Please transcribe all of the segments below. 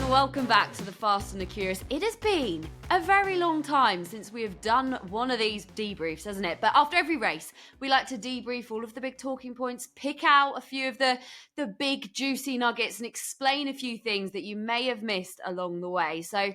welcome back to the Fast and the Curious. It has been a very long time since we have done one of these debriefs, hasn't it? But after every race, we like to debrief all of the big talking points, pick out a few of the big juicy nuggets and explain a few things that you may have missed along the way. So,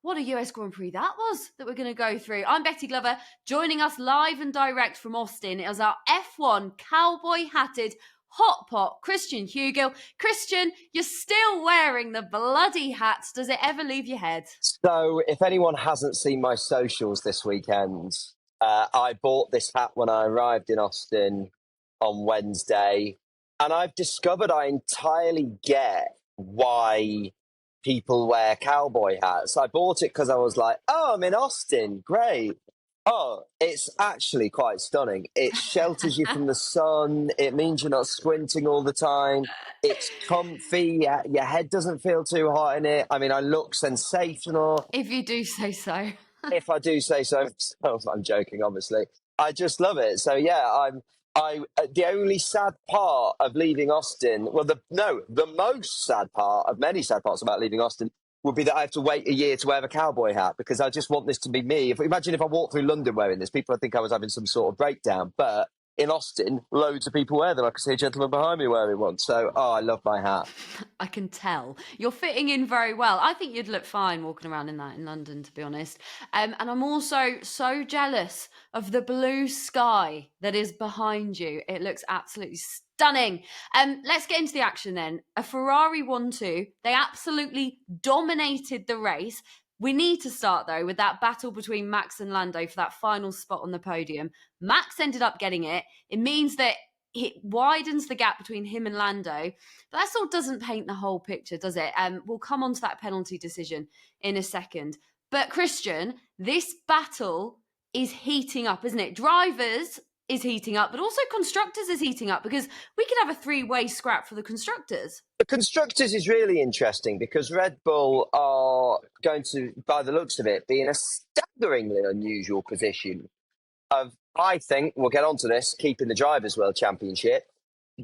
what a US Grand Prix that was that we're going to go through. I'm Betty Glover. Joining us live and direct from Austin is our F1 cowboy-hatted hot pot, Christian Hugill. Christian, you're still wearing the bloody hat. Does it ever leave your head? So, if anyone hasn't seen my socials this weekend, I bought this hat when I arrived in Austin on Wednesday, and I've discovered I entirely get why people wear cowboy hats. I bought it because I was like, oh, I'm in Austin, great. Oh, it's actually quite stunning. It shelters you from the sun. It means you're not squinting all the time. It's comfy. Your head doesn't feel too hot in it. I mean, I look sensational. If you do say so. If I do say so. I'm joking, obviously. I just love it. So, yeah, the only sad part of leaving Austin, the most sad part of many sad parts about leaving Austin would be that I have to wait a year to wear a cowboy hat because I just want this to be me. Imagine if I walked through London wearing this, people would think I was having some sort of breakdown. But in Austin, loads of people wear them. I can see a gentleman behind me wearing one. So, I love my hat. I can tell. You're fitting in very well. I think you'd look fine walking around in that in London, to be honest. And I'm also so jealous of the blue sky that is behind you. It looks absolutely stunning. Let's get into the action then. A Ferrari 1-2. They absolutely dominated the race. We need to start, though, with that battle between Max and Lando for that final spot on the podium. Max ended up getting it. It means that it widens the gap between him and Lando. But that still doesn't paint the whole picture, does it? We'll come on to that penalty decision in a second. But, Christian, this battle is heating up, isn't it? Drivers is heating up, but also constructors is heating up because we could have a three-way scrap for the constructors. The constructors is really interesting because Red Bull are going to, by the looks of it, be in a staggeringly unusual position of, I think, we'll get onto this, keeping the Drivers' World Championship,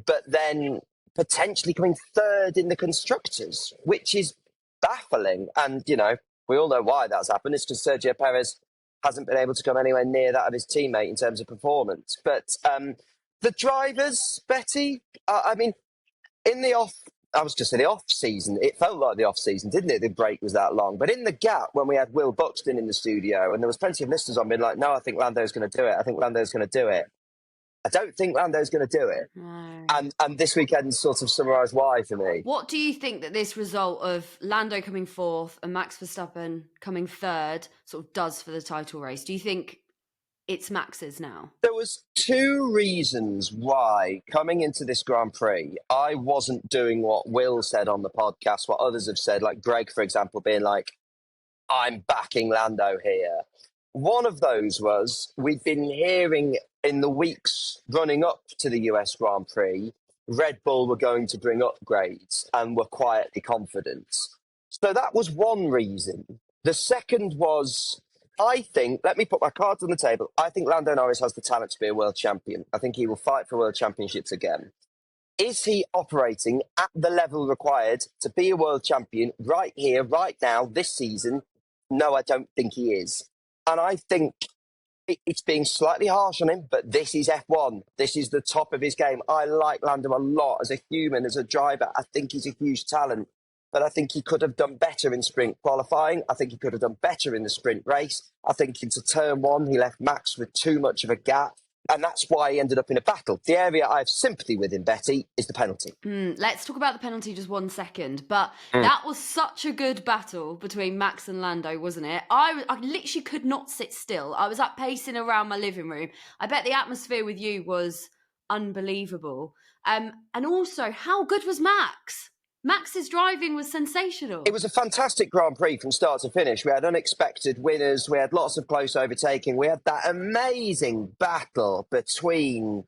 but then potentially coming third in the constructors, which is baffling. And, we all know why that's happened. It's because Sergio Perez hasn't been able to come anywhere near that of his teammate in terms of performance. But the drivers, Betty, in the off-season, it felt like the off-season, didn't it? The break was that long. But in the gap, when we had Will Buxton in the studio, and there was plenty of listeners on being like, no, I think Lando's going to do it. I think Lando's going to do it. I don't think Lando's going to do it. No. And this weekend sort of summarised why for me. What do you think that this result of Lando coming fourth and Max Verstappen coming third sort of does for the title race? Do you think it's Max's now? There was two reasons why coming into this Grand Prix, I wasn't doing what Will said on the podcast, what others have said, like Greg, for example, being like, I'm backing Lando here. One of those was we've been hearing in the weeks running up to the US Grand Prix, Red Bull were going to bring upgrades and were quietly confident. So that was one reason. The second was, I think, let me put my cards on the table. I think Lando Norris has the talent to be a world champion. I think he will fight for world championships again. Is he operating at the level required to be a world champion right here, right now, this season? No, I don't think he is. And I think it's being slightly harsh on him, but this is F1. This is the top of his game. I like Lando a lot as a human, as a driver. I think he's a huge talent. But I think he could have done better in sprint qualifying. I think he could have done better in the sprint race. I think into turn one, he left Max with too much of a gap. And that's why he ended up in a battle. The area I have sympathy with him, Betty, is the penalty. Let's talk about the penalty just 1 second. But that was such a good battle between Max and Lando, wasn't it? I literally could not sit still. I was up pacing around my living room. I bet the atmosphere with you was unbelievable. And also, how good was Max? Max's driving was sensational. It was a fantastic Grand Prix from start to finish. We had unexpected winners. We had lots of close overtaking. We had that amazing battle between,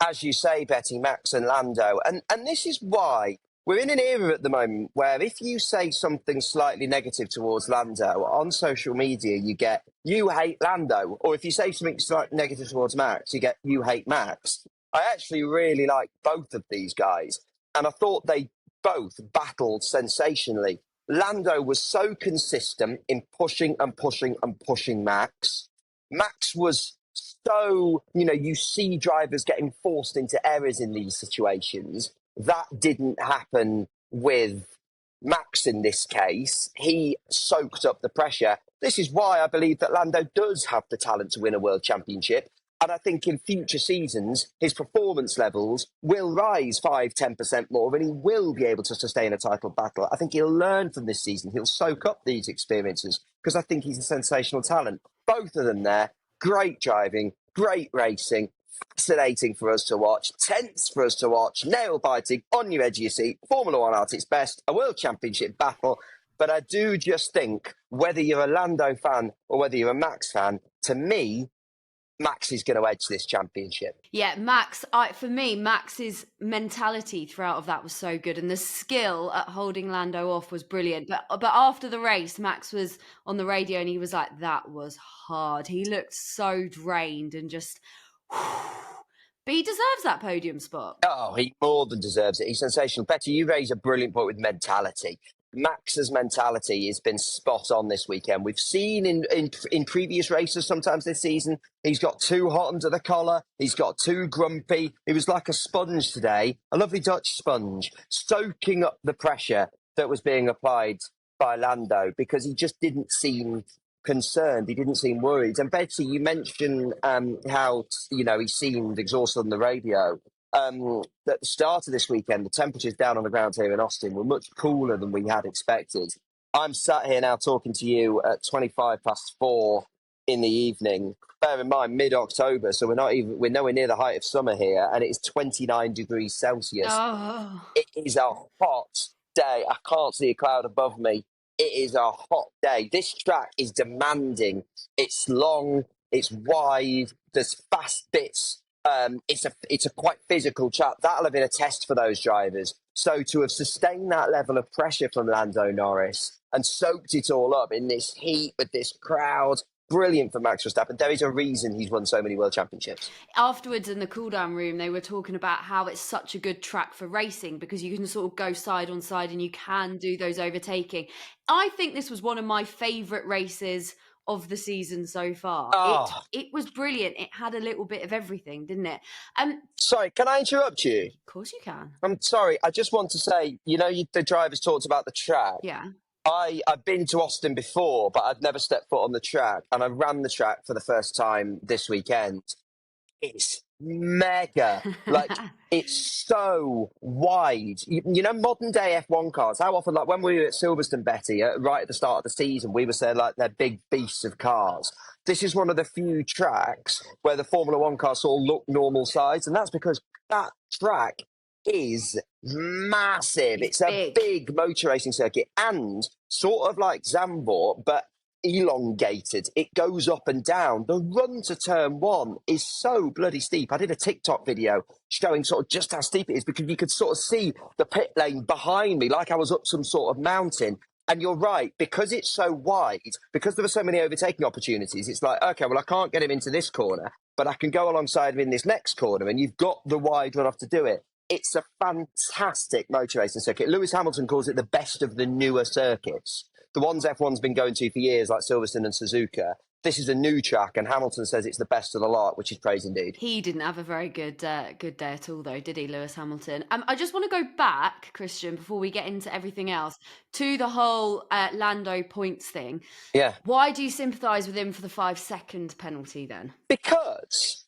as you say, Betty, Max and Lando. And this is why we're in an era at the moment where if you say something slightly negative towards Lando on social media, you get, you hate Lando. Or if you say something slightly negative towards Max, you get, you hate Max. I actually really like both of these guys. And I thought they both battled sensationally. Lando was so consistent in pushing and pushing and pushing Max. Max was so, you see drivers getting forced into errors in these situations. That didn't happen with Max in this case. He soaked up the pressure. This is why I believe that Lando does have the talent to win a world championship. And I think in future seasons, his performance levels will rise 5-10% more and he will be able to sustain a title battle. I think he'll learn from this season. He'll soak up these experiences because I think he's a sensational talent. Both of them there, great driving, great racing, fascinating for us to watch, tense for us to watch, nail-biting, on your edge of your seat, Formula One at its best, a world championship battle. But I do just think, whether you're a Lando fan or whether you're a Max fan, to me, Max is going to edge this championship. Yeah, Max, for me, Max's mentality throughout of that was so good. And the skill at holding Lando off was brilliant. But after the race, Max was on the radio and he was like, that was hard. He looked so drained and just... But he deserves that podium spot. Oh, he more than deserves it. He's sensational. Betty, you raise a brilliant point with mentality. Max's mentality has been spot on this weekend. We've seen in previous races sometimes this season, he's got too hot under the collar. He's got too grumpy. He was like a sponge today, a lovely Dutch sponge, soaking up the pressure that was being applied by Lando because he just didn't seem concerned. He didn't seem worried. And Betsy, you mentioned how, he seemed exhausted on the radio. At the start of this weekend, the temperatures down on the ground here in Austin were much cooler than we had expected. I'm sat here now talking to you at 4:25 in the evening. Bear in mind, mid-October, so we're nowhere near the height of summer here, and it is 29 degrees Celsius. Oh. It is a hot day. I can't see a cloud above me. It is a hot day. This track is demanding. It's long, it's wide, there's fast bits. It's a quite physical track. That'll have been a test for those drivers. So to have sustained that level of pressure from Lando Norris and soaked it all up in this heat with this crowd, brilliant for Max Verstappen. There is a reason he's won so many world championships. Afterwards in the cool-down room, they were talking about how it's such a good track for racing because you can sort of go side on side and you can do those overtaking. I think this was one of my favourite races of the season so far. Oh. It was brilliant. It had a little bit of everything, didn't it? Sorry, can I interrupt you? Of course you can. I'm sorry. I just want to say, the drivers talked about the track. Yeah. I've been to Austin before, but I've never stepped foot on the track. And I ran the track for the first time this weekend. It's mega. Like, it's so wide. Modern day F1 cars, how often, like when we were at Silverstone, Betty, right at the start of the season, we were saying like they're big beasts of cars. This is one of the few tracks where the Formula One cars sort of look normal size. And that's because that track is massive. It's a big motor racing circuit and sort of like Zandvoort, but elongated. It goes up and down. The run to turn one is so bloody steep. I did a TikTok video showing sort of just how steep it is because you could sort of see the pit lane behind me like I was up some sort of mountain. And you're right, because it's so wide, because there are so many overtaking opportunities, it's like, okay, well, I can't get him into this corner, but I can go alongside him in this next corner, and you've got the wide run off to do it. It's a fantastic motor racing circuit. Lewis Hamilton calls it the best of the newer circuits. The ones F1's been going to for years, like Silverstone and Suzuka. This is a new track, and Hamilton says it's the best of the lot, which is praise indeed. He didn't have a very good day at all, though, did he, Lewis Hamilton? I just want to go back, Christian, before we get into everything else, to the whole Lando points thing. Yeah. Why do you sympathise with him for the 5-second penalty, then? Because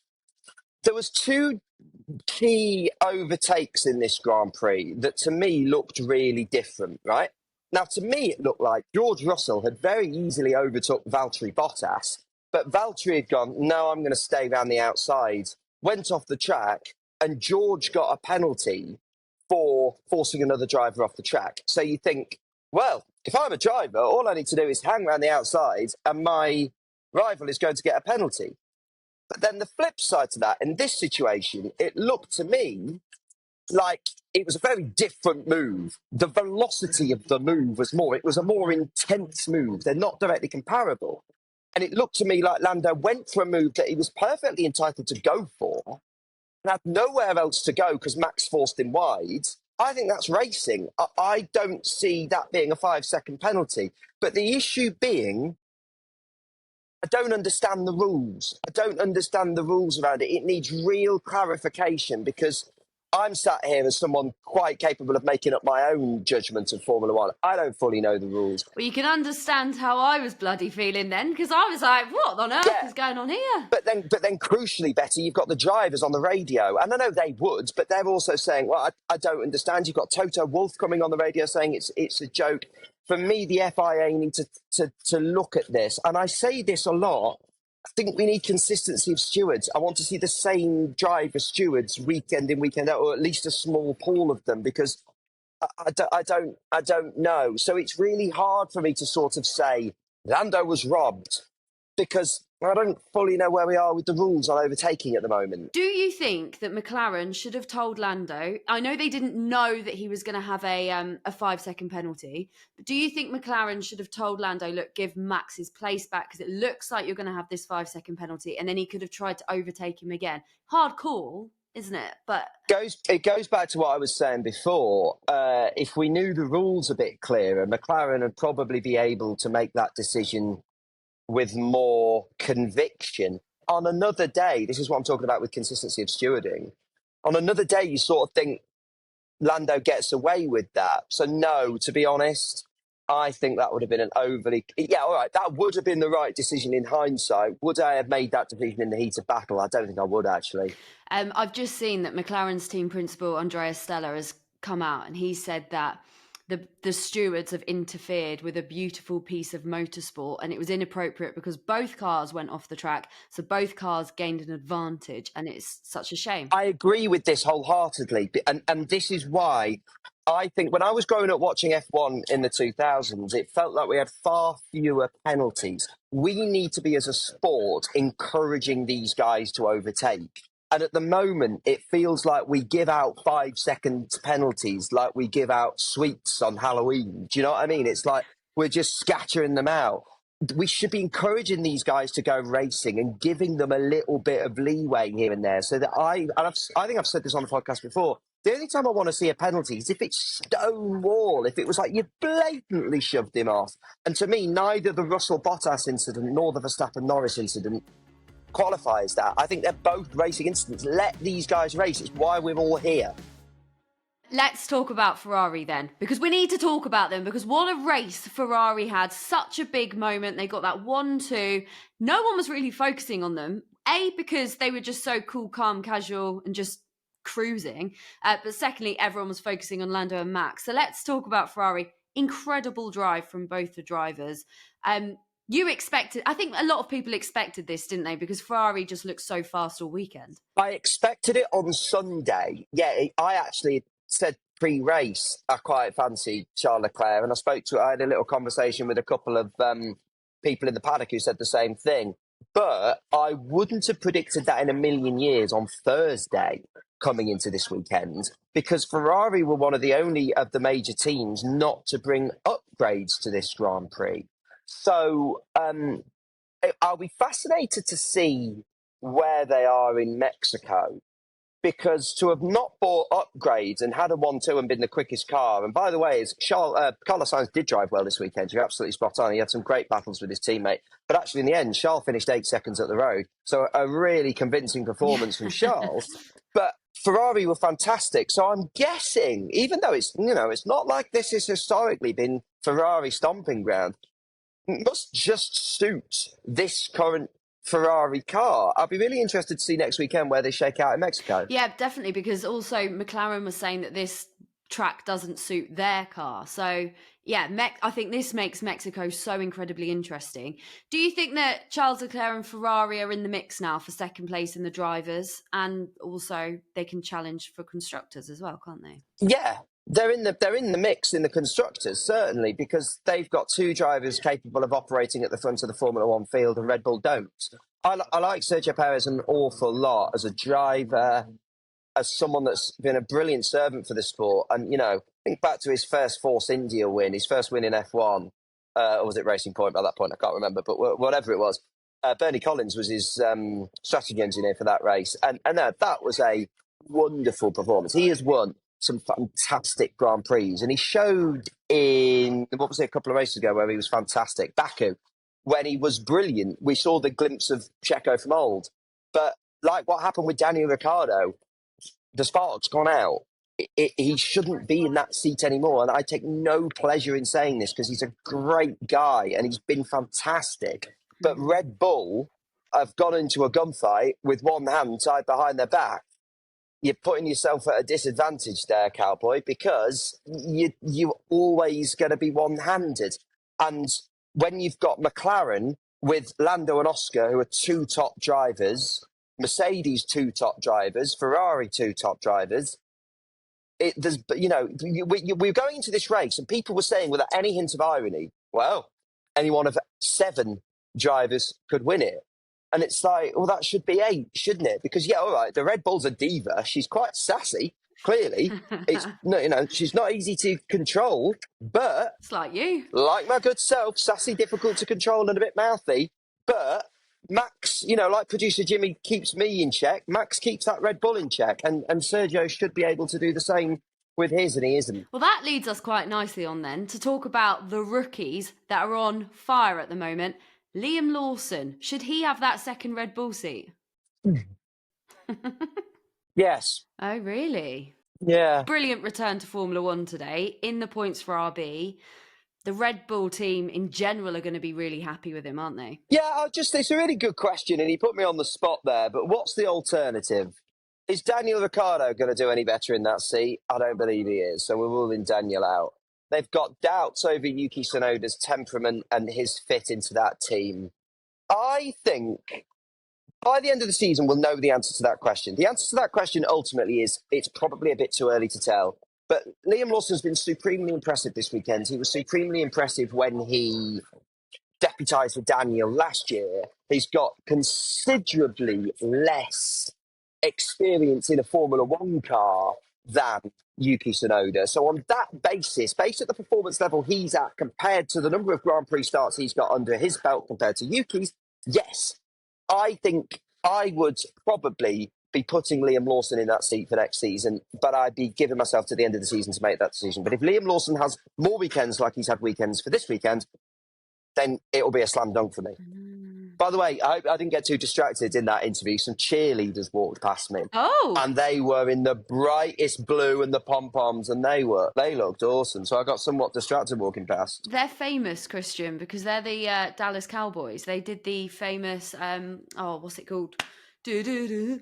there was two key overtakes in this Grand Prix that, to me, looked really different, right? Now, to me, it looked like George Russell had very easily overtook Valtteri Bottas, but Valtteri had gone, no, I'm going to stay around the outside, went off the track, and George got a penalty for forcing another driver off the track. So you think, well, if I'm a driver, all I need to do is hang around the outside and my rival is going to get a penalty. But then the flip side to that, in this situation, it looked to me like it was a very different move. The velocity of the move was more. It was a more intense move. They're not directly comparable. And it looked to me like Lando went for a move that he was perfectly entitled to go for and had nowhere else to go because Max forced him wide. I think that's racing. I don't see that being a 5-second penalty. But the issue being, I don't understand the rules. I don't understand the rules around it. It needs real clarification because I'm sat here as someone quite capable of making up my own judgment of Formula One. I don't fully know the rules. Well, you can understand how I was bloody feeling then, because I was like, what on earth is going on here? But then crucially, Betty, you've got the drivers on the radio. And I know they would, but they're also saying, well, I don't understand. You've got Toto Wolff coming on the radio saying it's a joke. For me, the FIA need to look at this. And I say this a lot. I think we need consistency of stewards. I want to see the same driver stewards weekend in, weekend out, or at least a small pool of them, because I don't know. So it's really hard for me to sort of say Lando was robbed because I don't fully know where we are with the rules on overtaking at the moment. Do you think that McLaren should have told Lando? I know they didn't know that he was going to have a 5-second penalty, but do you think McLaren should have told Lando, look, give Max his place back because it looks like you're going to have this 5-second penalty, and then he could have tried to overtake him again? Hard call, isn't it? But it goes back to what I was saying before. If we knew the rules a bit clearer, McLaren would probably be able to make that decision with more conviction. On another day, this is what I'm talking about with consistency of stewarding. On another day, you sort of think Lando gets away with that. So no, to be honest, I think that would have been an overly... Yeah, all right, that would have been the right decision in hindsight. Would I have made that decision in the heat of battle? I don't think I would, actually. I've just seen that McLaren's team principal, Andrea Stella, has come out and he said that the stewards have interfered with a beautiful piece of motorsport and it was inappropriate because both cars went off the track, so both cars gained an advantage, and it's such a shame. I agree with this wholeheartedly, and this is why I think when I was growing up watching F1 in the 2000s, it felt like we had far fewer penalties. We need to be, as a sport, encouraging these guys to overtake. And at the moment, it feels like we give out 5-second penalties like we give out sweets on Halloween. Do you know what I mean? It's like we're just scattering them out. We should be encouraging these guys to go racing and giving them a little bit of leeway here and there. So that I think I've said this on the podcast before, the only time I want to see a penalty is if it's stonewall, if it was like you blatantly shoved him off. And to me, neither the Russell Bottas incident nor the Verstappen Norris incident qualifies that. I think they're both racing incidents. Let these guys race. It's why we're all here. Let's talk about Ferrari then, because we need to talk about them, because what a race Ferrari had. Such a big moment. They got that 1-2. No one was really focusing on them. A, because they were just so cool, calm, casual and just cruising. But secondly, everyone was focusing on Lando and Max. So let's talk about Ferrari. Incredible drive from both the drivers. You expected, I think a lot of people expected this, didn't they? Because Ferrari just looked so fast all weekend. I expected it on Sunday. Yeah, I actually said pre-race I quite fancied Charles Leclerc, and I had a little conversation with a couple of people in the paddock who said the same thing. But I wouldn't have predicted that in a million years on Thursday coming into this weekend, because Ferrari were one of the only of the major teams not to bring upgrades to this Grand Prix. So I'll be fascinated to see where they are in Mexico, because to have not bought upgrades and had a 1-2 and been the quickest car, and by the way, Carlos Sainz did drive well this weekend. You're absolutely spot on. He had some great battles with his teammate. But actually, in the end, Charles finished 8 seconds at the road. So a really convincing performance from Charles. But Ferrari were fantastic. So I'm guessing, even though it's not like this has historically been Ferrari stomping ground, it must just suit this current Ferrari car. I'll be really interested to see next weekend where they shake out in Mexico. Yeah, definitely, because also McLaren was saying that this track doesn't suit their car. So yeah, I think this makes Mexico so incredibly interesting. Do you think that Charles Leclerc and Ferrari are in the mix now for second place in the drivers, and also they can challenge for constructors as well, can't they? Yeah. They're in the mix in the constructors, certainly, because they've got two drivers capable of operating at the front of the Formula One field, and Red Bull don't. I like Sergio Perez an awful lot as a driver, as someone that's been a brilliant servant for the sport. And, think back to his first Force India win, his first win in F1, or was it Racing Point by that point? I can't remember, but whatever it was. Bernie Collins was his strategy engineer for that race. And that was a wonderful performance. He has won some fantastic Grand Prix, and he showed in, what was it, a couple of races ago where he was fantastic, Baku, when he was brilliant. We saw the glimpse of Checo from old. But like what happened with Daniel Ricciardo, the spark's gone out. He shouldn't be in that seat anymore. And I take no pleasure in saying this because he's a great guy and he's been fantastic. But Red Bull have gone into a gunfight with one hand tied behind their back. You're putting yourself at a disadvantage there, Cowboy, because you're always going to be one-handed. And when you've got McLaren with Lando and Oscar, who are two top drivers, Mercedes two top drivers, Ferrari two top drivers, we're going into this race, and people were saying without any hint of irony, well, any one of 7 drivers could win it. And it's like, well, that should be 8, shouldn't it? Because, yeah, all right, the Red Bull's a diva. She's quite sassy, clearly. She's not easy to control, but... It's like you. Like my good self, sassy, difficult to control and a bit mouthy. But Max, like producer Jimmy keeps me in check, Max keeps that Red Bull in check. And Sergio should be able to do the same with his, and he isn't. Well, that leads us quite nicely on then to talk about the rookies that are on fire at the moment. Liam Lawson, should he have that second Red Bull seat? Yes. Oh, really? Yeah. Brilliant return to Formula One today, in the points for RB. The Red Bull team in general are going to be really happy with him, aren't they? Yeah, it's a really good question, and he put me on the spot there, but what's the alternative? Is Daniel Ricciardo going to do any better in that seat? I don't believe he is, so we're ruling Daniel out. They've got doubts over Yuki Tsunoda's temperament and his fit into that team. I think by the end of the season, we'll know the answer to that question. The answer to that question ultimately is it's probably a bit too early to tell. But Liam Lawson's been supremely impressive this weekend. He was supremely impressive when he deputised for Daniel last year. He's got considerably less experience in a Formula One car than Yuki Tsunoda. So on that basis, based at the performance level he's at compared to the number of Grand Prix starts he's got under his belt compared to Yuki's, yes, I think I would probably be putting Liam Lawson in that seat for next season, but I'd be giving myself to the end of the season to make that decision. But if Liam Lawson has more weekends like he's had weekends for this weekend, then it'll be a slam dunk for me. By the way, I didn't get too distracted in that interview. Some cheerleaders walked past me. Oh. And they were in the brightest blue and the pom-poms, and they looked awesome. So I got somewhat distracted walking past. They're famous, Christian, because they're the Dallas Cowboys. They did the famous, what's it called? Do-do-do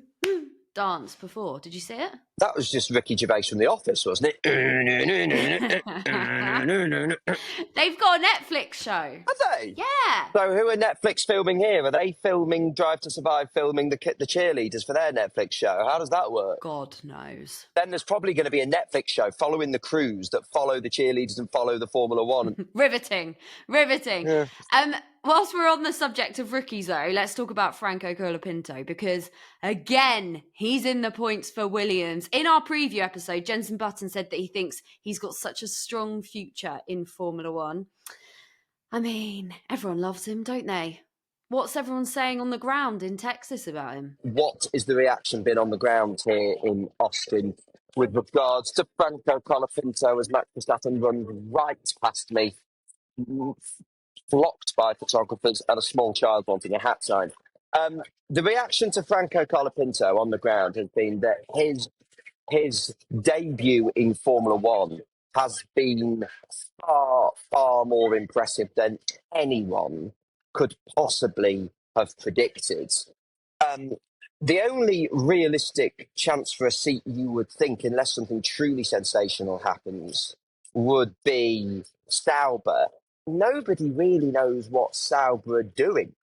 dance before. Did you see it? That was just Ricky Gervais from The Office, wasn't it? They've got a Netflix show. Are they? Yeah. So who are Netflix filming here? Are they filming Drive to Survive, filming the cheerleaders for their Netflix show? How does that work? God knows. Then there's probably going to be a Netflix show following the crews that follow the cheerleaders and follow the Formula One. Riveting. Yeah. Whilst we're on the subject of rookies, though, let's talk about Franco Colapinto, because, again, he's in the points for Williams. In our preview episode, Jenson Button said that he thinks he's got such a strong future in Formula One. I mean, everyone loves him, don't they? What's everyone saying on the ground in Texas about him? What is the reaction been on the ground here in Austin with regards to Franco Colapinto as Max Verstappen runs right past me, blocked by photographers and a small child wanting a hat sign? The reaction to Franco Colapinto on the ground has been that his debut in Formula One has been far, far more impressive than anyone could possibly have predicted. The only realistic chance for a seat you would think, unless something truly sensational happens, would be Sauber. Nobody really knows what Sauber are doing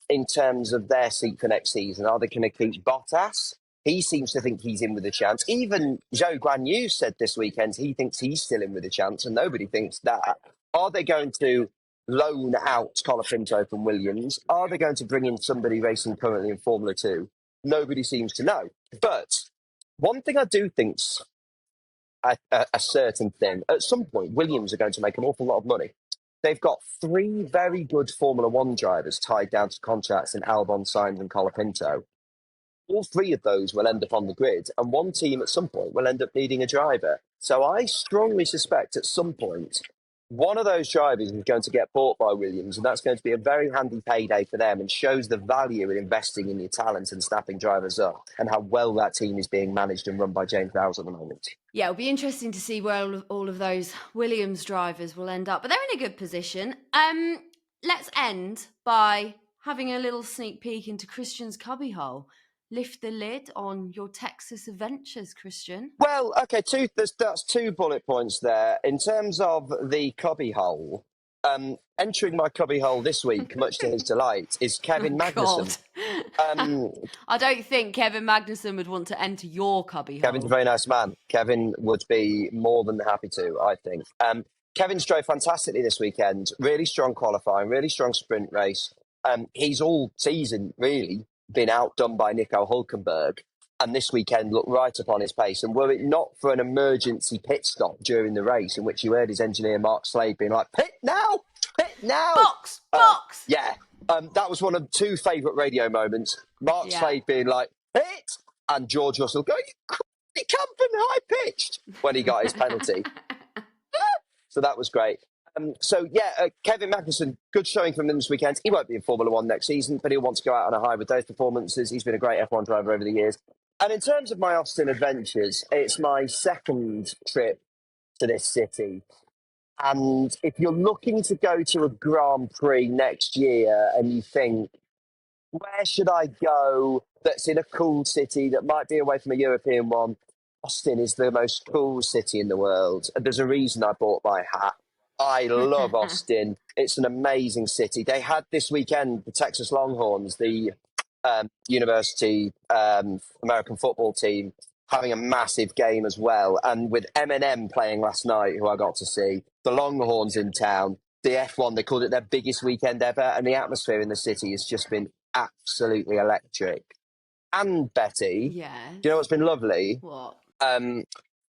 in terms of their seat for next season. Are they going to keep Bottas? He seems to think he's in with a chance. Even Zhou Guanyu said this weekend he thinks he's still in with a chance, and nobody thinks that. Are they going to loan out Colapinto from Williams? Are they going to bring in somebody racing currently in Formula 2? Nobody seems to know. But one thing I do think's a certain thing. At some point, Williams are going to make an awful lot of money. They've got 3 very good Formula One drivers tied down to contracts in Albon, Sainz and Colapinto. All 3 of those will end up on the grid, and one team at some point will end up needing a driver. So I strongly suspect at some point one of those drivers is going to get bought by Williams, and that's going to be a very handy payday for them and shows the value in investing in your talent and snapping drivers up and how well that team is being managed and run by James Vowles at the moment. Yeah, it'll be interesting to see where all of those Williams drivers will end up, but they're in a good position. Let's end by having a little sneak peek into Christian's cubbyhole. Lift the lid on your Texas adventures, Christian. Well, okay, that's 2 bullet points there. In terms of the cubbyhole, entering my cubbyhole this week, much to his delight, is Kevin Magnussen. I don't think Kevin Magnussen would want to enter your cubbyhole. Kevin's a very nice man. Kevin would be more than happy to, I think. Kevin's drove fantastically this weekend. Really strong qualifying, really strong sprint race. He's all season, really, been outdone by Nico Hulkenberg. And this weekend looked right upon his pace. And were it not for an emergency pit stop during the race in which you heard his engineer, Mark Slade, being like, pit now! Box! Yeah, that was one of 2 favourite radio moments. Mark Slade being like, pit! And George Russell going, you come from high-pitched when he got his penalty. So that was great. Kevin Magnussen, good showing from him this weekend. He won't be in Formula One next season, but he'll want to go out on a high with those performances. He's been a great F1 driver over the years. And in terms of my Austin adventures, it's my second trip to this city. And if you're looking to go to a Grand Prix next year and you think, where should I go that's in a cool city that might be away from a European one? Austin is the most cool city in the world. And there's a reason I bought my hat. I love Austin. It's an amazing city. They had this weekend the Texas Longhorns, the university American football team, having a massive game as well. And with Eminem playing last night, who I got to see, the Longhorns in town, the F1, they called it their biggest weekend ever. And the atmosphere in the city has just been absolutely electric. And Betty, do you know what's been lovely? What?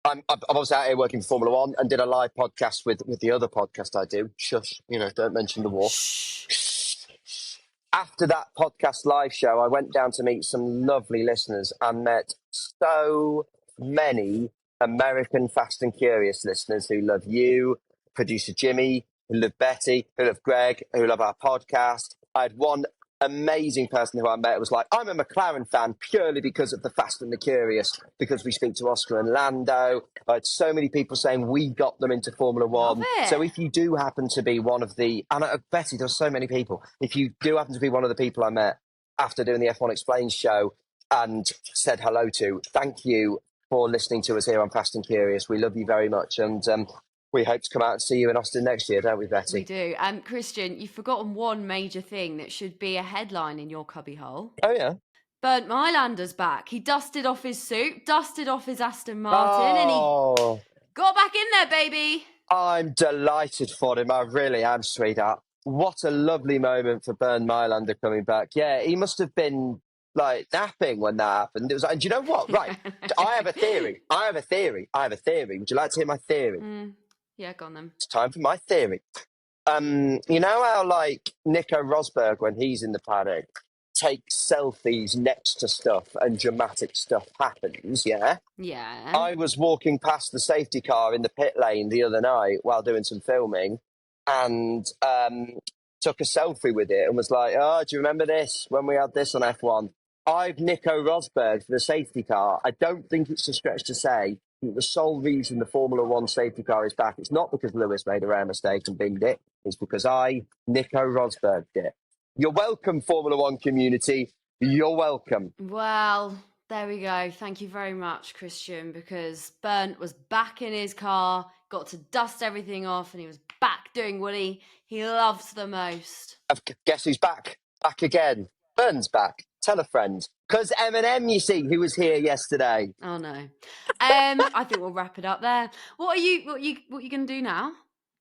I'm obviously out here working for Formula One and did a live podcast with the other podcast I do. Shush, don't mention the war. After that podcast live show, I went down to meet some lovely listeners and met so many American Fast and Curious listeners who love you, producer Jimmy, who love Betty, who love Greg, who love our podcast. I had one amazing person who I met was like, I'm a McLaren fan purely because of the Fast and the Curious, because we speak to Oscar and Lando. I had so many people saying we got them into Formula One. So if you do happen to be one of the, and Betty, there's so many people, if you do happen to be one of the people I met after doing the F1 Explained show and said hello to, thank you for listening to us here on Fast and Curious. We love you very much. And we hope to come out and see you in Austin next year, don't we, Betty? We do. Christian, you've forgotten one major thing that should be a headline in your cubbyhole. Oh, yeah? Bernd Maylander's back. He dusted off his suit, dusted off his Aston Martin, and he got back in there, baby. I'm delighted for him. I really am, sweetheart. What a lovely moment for Bernd Mayländer coming back. Yeah, he must have been like napping when that happened. It was like, and you know what? Right. I have a theory. Would you like to hear my theory? Yeah, go on then. It's time for my theory. You know how like Nico Rosberg, when he's in the paddock, takes selfies next to stuff and dramatic stuff happens, yeah? Yeah. I was walking past the safety car in the pit lane the other night while doing some filming and took a selfie with it and was like, oh, do you remember this when we had this on F1? I've Nico Rosberg for the safety car. I don't think it's a stretch to say that the sole reason the Formula One safety car is back, it's not because Lewis made a rare mistake and binged it. It's because I, Nico Rosberg, did it. You're welcome, Formula One community. You're welcome. Well, there we go. Thank you very much, Christian, because Bernd was back in his car, got to dust everything off, and he was back doing what he loves the most. Guess who's back? Back again. Bernd's back. Tell a friend. Because Eminem, you see, who was here yesterday. Oh, no. I think we'll wrap it up there. What are you going to do now?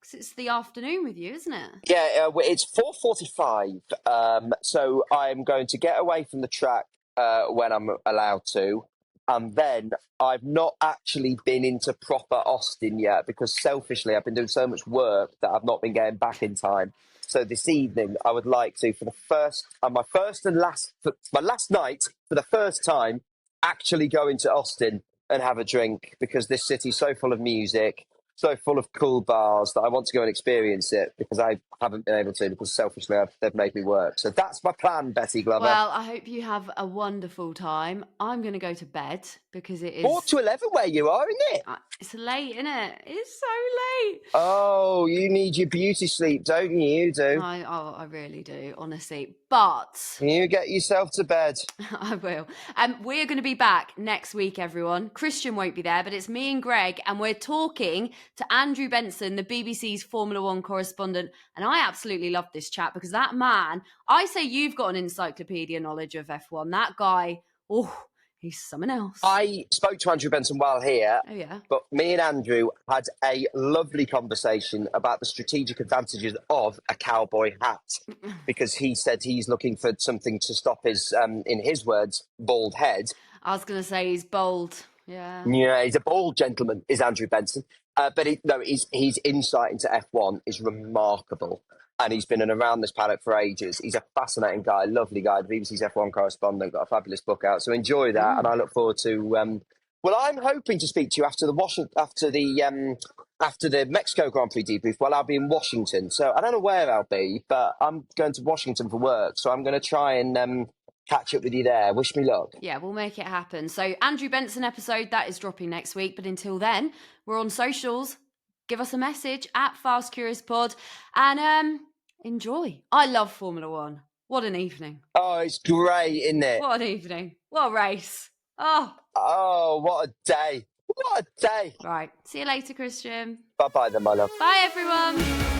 Because it's the afternoon with you, isn't it? Yeah, it's 4:45. So I'm going to get away from the track when I'm allowed to. And then I've not actually been into proper Austin yet because selfishly I've been doing so much work that I've not been getting back in time. So this evening I would like to, for my last night, for the first time, actually go into Austin and have a drink because this city's so full of music, so full of cool bars that I want to go and experience it because I haven't been able to because selfishly they've made me work. So that's my plan, Betty Glover. Well, I hope you have a wonderful time. I'm going to go to bed because it is 4 to 11 where you are, isn't it? It's late, isn't it? It's so late. Oh, you need your beauty sleep, don't you? You do. I really do, honestly. But You get yourself to bed. I will. We're going to be back next week, everyone. Christian won't be there, but it's me and Greg, and we're talking to Andrew Benson, the BBC's Formula One correspondent. And I absolutely love this chat because that man, I say you've got an encyclopedia knowledge of F1. That guy, he's something else. I spoke to Andrew Benson while here. Oh, yeah. But me and Andrew had a lovely conversation about the strategic advantages of a cowboy hat because he said he's looking for something to stop his, in his words, bald head. I was going to say he's bold. Yeah. Yeah, he's a bold gentleman, is Andrew Benson. But his insight into F1 is remarkable. And he's been around this paddock for ages. He's a fascinating guy, lovely guy, the BBC's F1 correspondent, got a fabulous book out. So enjoy that. And I look forward to... well, I'm hoping to speak to you after the Mexico Grand Prix debrief. Well, I'll be in Washington. So I don't know where I'll be, but I'm going to Washington for work. So I'm going to try and catch up with you there. Wish me luck. Yeah, we'll make it happen. So Andrew Benson episode, that is dropping next week. But until then, we're on socials. Give us a message at Fast Curious Pod and enjoy. I love Formula One. What an evening. Oh, it's great, isn't it? What an evening. What a race. Oh, what a day. What a day. Right. See you later, Christian. Bye-bye then, my love. Bye, everyone.